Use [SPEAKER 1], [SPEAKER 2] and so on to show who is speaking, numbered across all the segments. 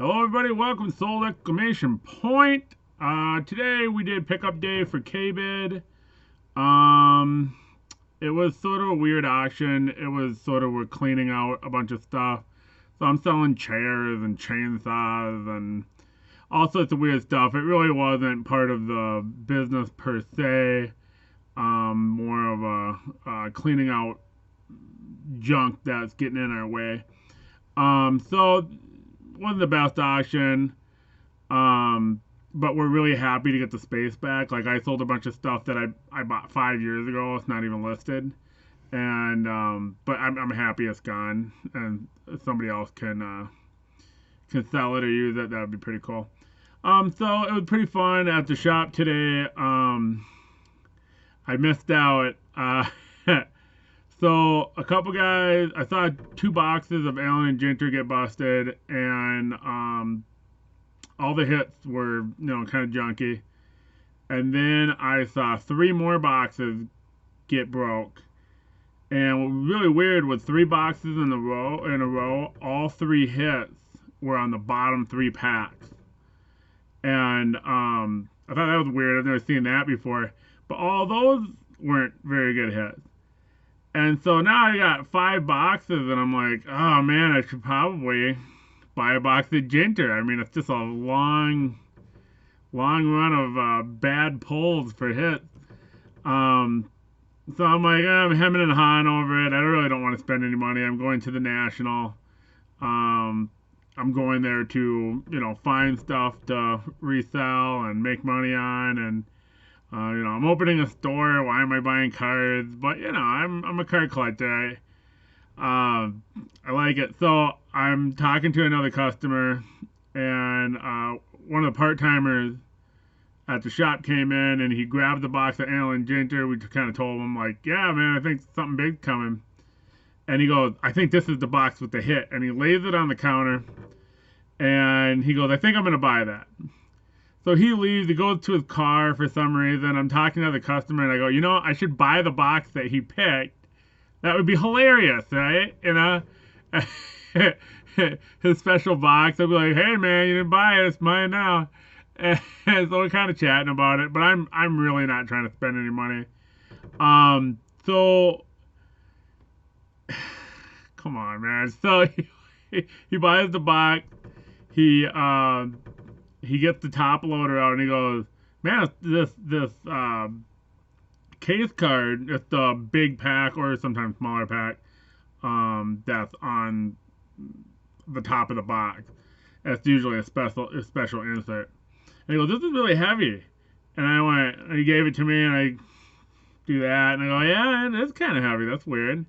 [SPEAKER 1] Hello everybody, welcome to Sold Exclamation Point. Today we did pickup day for K-Bid. Um, it was sort of a weird auction. It was sort of, we're cleaning out a bunch of stuff. So I'm selling chairs and chainsaws and all sorts of weird stuff. It really wasn't part of the business per se. More of a cleaning out junk that's getting in our way. So wasn't the best auction. But we're really happy to get the space back. Like, I sold a bunch of stuff that I bought 5 years ago. It's not even listed. And but I'm happy it's gone, and somebody else can sell it or use it. That would be pretty cool. So it was pretty fun at the shop today. I missed out. So a couple guys, I saw 2 boxes of Allen and Ginter get busted, and all the hits were, kind of junky. And then I saw 3 more boxes get broke. And what was really weird was 3 boxes in a row, all 3 hits were on the bottom 3 packs. And I thought that was weird. I've never seen that before. But all those weren't very good hits. And so now I got 5 boxes, and I'm like, oh man, I should probably buy a box of Ginter. I mean, it's just a long run of bad pulls for hits. So I'm like, I'm hemming and hawing over it. I really don't want to spend any money. I'm going to the National. I'm going there to, find stuff to resell and make money on, and I'm opening a store. Why am I buying cards? But I'm a card collector. I like it. So I'm talking to another customer, and one of the part-timers at the shop came in, and he grabbed the box of Allen Ginter. We kind of told him, like, yeah, man, I think something big's coming. And he goes, I think this is the box with the hit. And he lays it on the counter, and he goes, I think I'm going to buy that. So he leaves, he goes to his car for some reason. I'm talking to the customer, and I go, I should buy the box that he picked. That would be hilarious, right? His special box. I'd be like, hey man, you didn't buy it, it's mine now. And so we're kind of chatting about it, but I'm really not trying to spend any money. So come on, man. So he buys the box. He gets the top loader out, and he goes, man, this case card, it's the big pack or sometimes smaller pack, that's on the top of the box. That's usually a special insert. And he goes, this is really heavy. And I went, and he gave it to me, and I do that, and I go, yeah, it's kind of heavy. That's weird.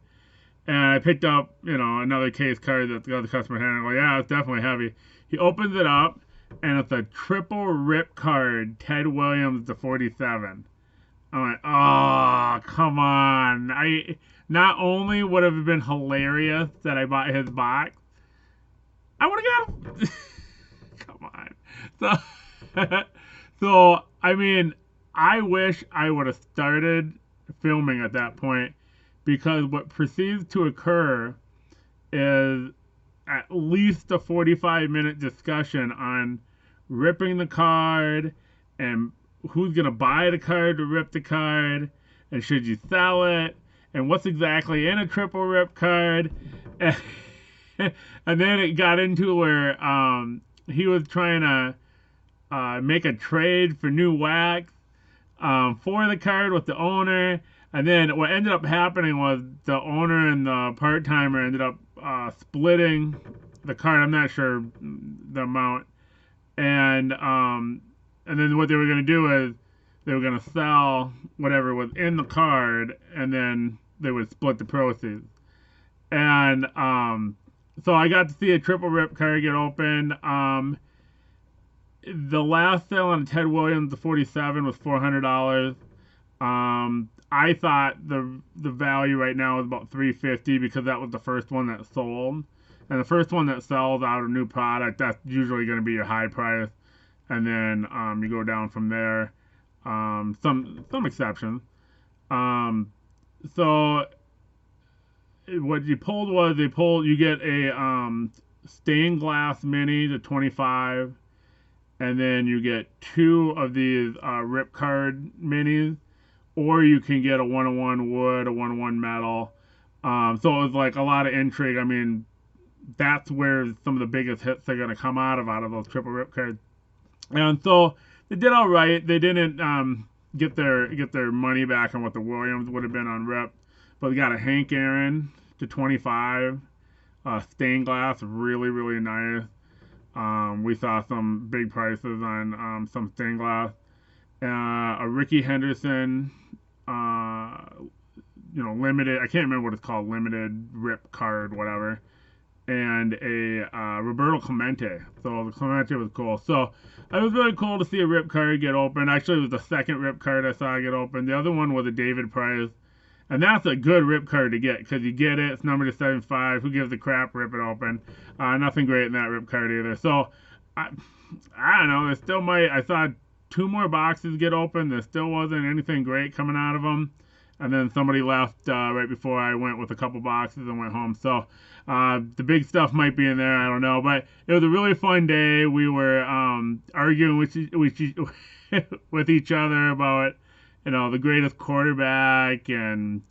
[SPEAKER 1] And I picked up, another case card that the other customer had, and I go, yeah, it's definitely heavy. He opens it up, and it's a triple rip card, Ted Williams to 47. I'm like, oh, come on. I not only would have been hilarious that I bought his box, I would have got him. Come on. So, I mean, I wish I would have started filming at that point, because what proceeds to occur is at least a 45-minute discussion on ripping the card and who's going to buy the card to rip the card, and should you sell it, and what's exactly in a triple rip card. And then it got into where he was trying to make a trade for new wax for the card with the owner. And then what ended up happening was the owner and the part-timer ended up splitting the card. I'm not sure the amount. And then what they were going to do is they were going to sell whatever was in the card, and then they would split the proceeds. And so I got to see a triple rip card get opened. The last sale on Ted Williams, the 47, was $400. I thought the value right now is about $350, because that was the first one that sold. And the first one that sells out a new product, that's usually going to be your high price. And then you go down from there. Some exceptions. So what you pulled was you get a stained glass minis at 25, and then you get 2 of these rip card minis, or you can get a 1-on-1 wood, a 1-on-1 metal. So it was like a lot of intrigue. I mean, that's where some of the biggest hits are going to come out of those triple rip cards. And so they did all right. They didn't get their money back on what the Williams would have been on rip, but we got a Hank Aaron to 25, stained glass, really really nice. We saw some big prices on some stained glass. A Ricky Henderson, limited. I can't remember what it's called, limited rip card, whatever. And a Roberto Clemente. So the Clemente was cool. So it was really cool to see a rip card get open. Actually, it was the second rip card I saw get open. The other one was a David Price. And that's a good rip card to get because you get it. It's numbered to 75. Who gives a crap? Rip it open. Nothing great in that rip card either. So I don't know. There still might. I saw 2 more boxes get open. There still wasn't anything great coming out of them. And then somebody left right before I went with a couple boxes and went home. So the big stuff might be in there. I don't know. But it was a really fun day. We were arguing with each other about, the greatest quarterback and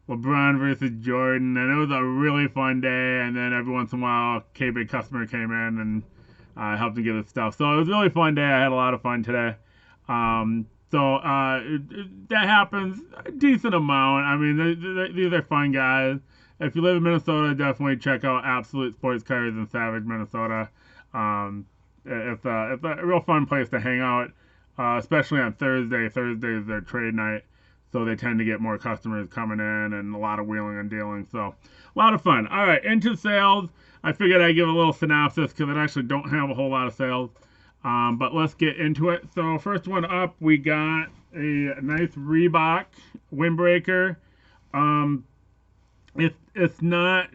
[SPEAKER 1] LeBron versus Jordan. And it was a really fun day. And then every once in a while, K-Big customer came in and helped him get his stuff. So it was a really fun day. I had a lot of fun today. So that happens a decent amount. I mean, these are fun guys. If you live in Minnesota, definitely check out Absolute Sports Cards in Savage, Minnesota. It's a real fun place to hang out, especially on Thursday. Thursday is their trade night, so they tend to get more customers coming in and a lot of wheeling and dealing. So a lot of fun. All right, into sales. I figured I'd give a little synopsis because I actually don't have a whole lot of sales. But let's get into it. So first one up, we got a nice Reebok Windbreaker. It's not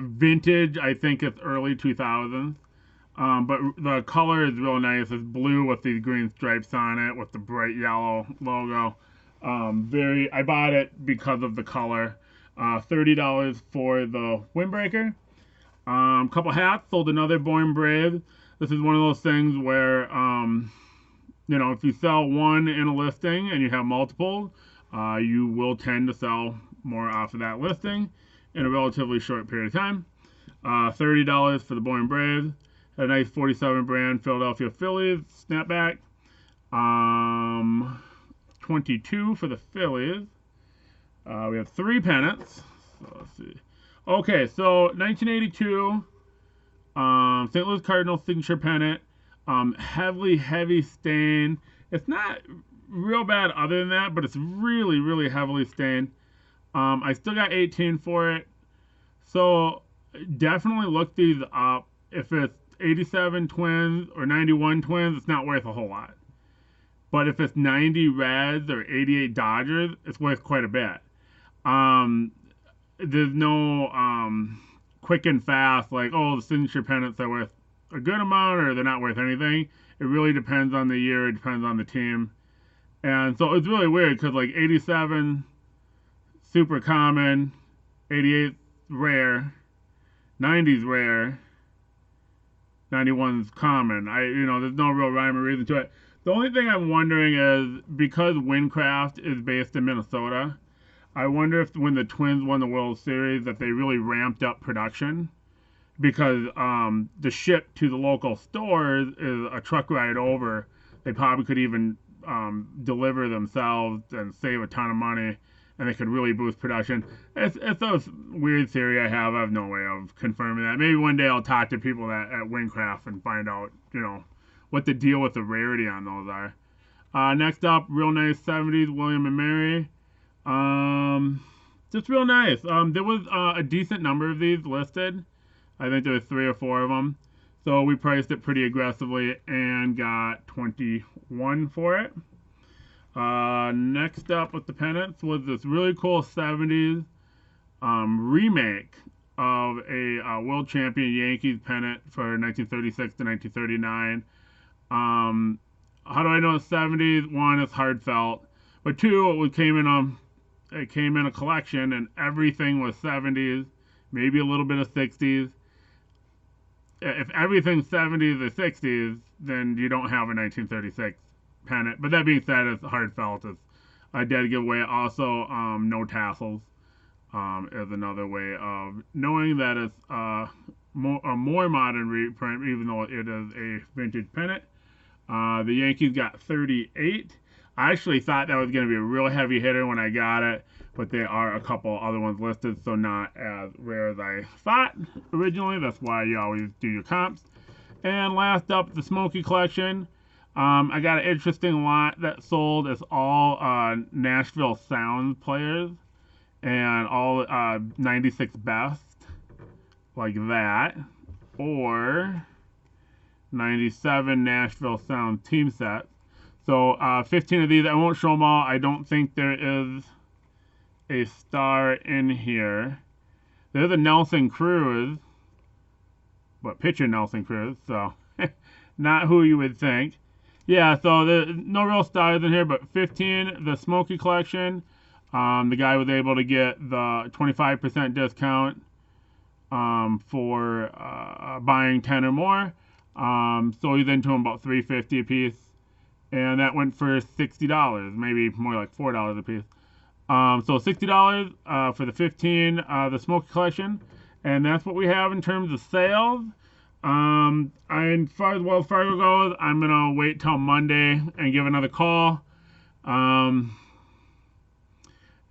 [SPEAKER 1] vintage. I think it's early 2000s. But the color is real nice. It's blue with these green stripes on it with the bright yellow logo. I bought it because of the color. $30 for the Windbreaker. Couple hats. Sold another Bourne Braves. This is one of those things where, if you sell one in a listing and you have multiple, you will tend to sell more off of that listing in a relatively short period of time. $30 for the Bourne Braves. A nice 47 brand Philadelphia Phillies snapback. 22 for the Phillies. We have 3 pennants. So let's see. Okay, so 1982. St. Louis Cardinals signature pennant. Heavy stain. It's not real bad other than that, but it's really, really heavily stained. I still got 18 for it. So definitely look these up. If it's 87 Twins or 91 Twins, it's not worth a whole lot. But if it's 90 Reds or 88 Dodgers, it's worth quite a bit. There's no quick and fast, like, the signature pennants are worth a good amount or they're not worth anything. It really depends on the year. It depends on the team. And so it's really weird because, like, 87, super common, 88 rare, 90's rare, 91's common. There's no real rhyme or reason to it. The only thing I'm wondering is, because Windcraft is based in Minnesota, I wonder if when the Twins won the World Series that they really ramped up production, because the ship to the local stores is a truck ride over. They probably could even deliver themselves and save a ton of money, and they could really boost production. It's a weird theory I have. I have no way of confirming that. Maybe one day I'll talk to people at Windcraft and find out, what the deal with the rarity on those are. Next up, real nice 70s William and Mary. Just real nice. There was a decent number of these listed. I think there was 3 or 4 of them. So we priced it pretty aggressively and got 21 for it. Next up with the pennants was this really cool 70s remake of a world champion Yankees pennant for 1936 to 1939. How do I know it's 70s? 1, it's heartfelt. But 2, it came in a collection and everything was 70s, maybe a little bit of 60s. if everything's 70s or 60s, then you don't have a 1936 pennant. But that being said, it's hard felt. It's a dead giveaway. Also, no tassels is another way of knowing that it's a more modern reprint, even though it is a vintage pennant. The Yankees got 38. I actually thought that was going to be a real heavy hitter when I got it, but there are a couple other ones listed, so not as rare as I thought originally. That's why you always do your comps. And last up, the Smoky Collection. I got an interesting lot that sold. It's all Nashville Sound players and all 96 best, like that, or 97 Nashville Sound team sets. So 15 of these. I won't show them all. I don't think there is a star in here. There's a Nelson Cruz, but pitcher Nelson Cruz, so not who you would think. Yeah, so there's no real stars in here, but 15, the Smoky Collection. The guy was able to get the 25% discount for buying 10 or more. So he's into them about $3.50 a piece. And that went for $60, maybe more like $4 a piece. So $60 for the 15, the Smoky Collection. And that's what we have in terms of sales. And as far as Wells Fargo goes, I'm going to wait till Monday and give another call.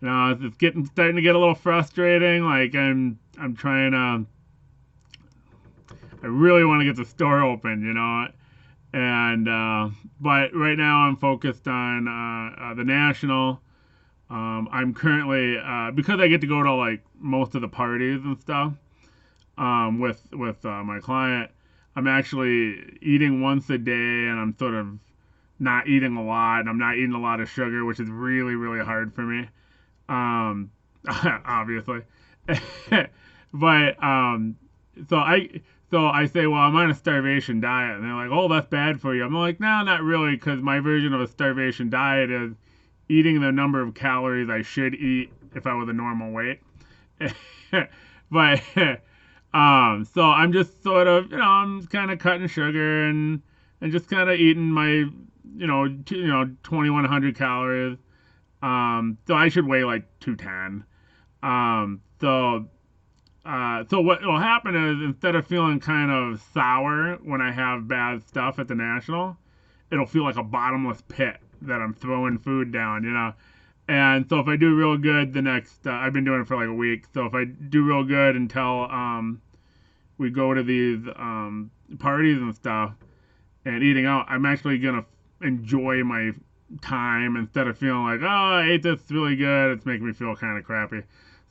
[SPEAKER 1] It's starting to get a little frustrating. Like I'm trying to, I really want to get the store open, you know. And but right now I'm focused on the National. I'm currently because I get to go to like most of the parties and stuff with my client. I'm actually eating once a day, and I'm sort of not eating a lot. And I'm not eating a lot of sugar, which is really really hard for me. Obviously, but So I say, well, I'm on a starvation diet. And they're like, oh, that's bad for you. I'm like, no, not really, because my version of a starvation diet is eating the number of calories I should eat if I was a normal weight. But, so I'm just sort of, I'm kind of cutting sugar and just kind of eating my, 2,100 calories. So I should weigh like 210. So what will happen is instead of feeling kind of sour when I have bad stuff at the National, it'll feel like a bottomless pit that I'm throwing food down, And so if I do real good the next, I've been doing it for like a week. So if I do real good until we go to these parties and stuff and eating out, I'm actually gonna enjoy my time instead of feeling like, oh, I ate this really good. It's making me feel kind of crappy.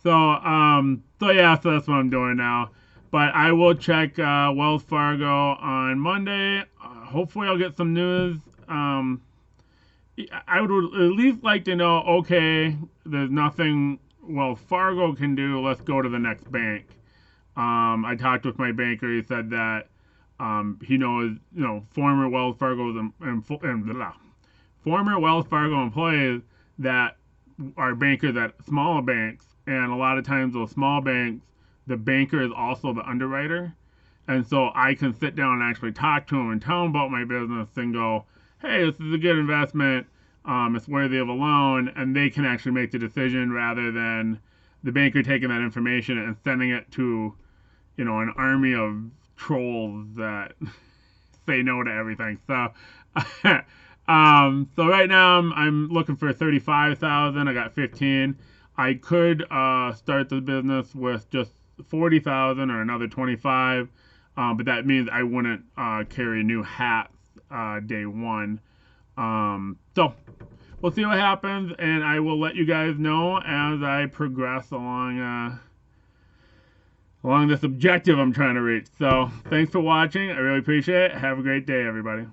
[SPEAKER 1] So yeah, so that's what I'm doing now. But I will check Wells Fargo on Monday. Hopefully I'll get some news. I would at least like to know, okay, there's nothing Wells Fargo can do. Let's go to the next bank. I talked with my banker. He said that he knows, former Wells Fargo employees that are bankers at smaller banks. And a lot of times those small banks, the banker is also the underwriter. And so I can sit down and actually talk to them and tell them about my business and go, hey, this is a good investment. It's worthy of a loan. And they can actually make the decision rather than the banker taking that information and sending it to, an army of trolls that say no to everything. So, so right now I'm looking for 35,000. I got 15. I could start the business with just 40,000 or another 25, but that means I wouldn't carry new hats day one. So we'll see what happens, and I will let you guys know as I progress along this objective I'm trying to reach. So thanks for watching. I really appreciate it. Have a great day, everybody.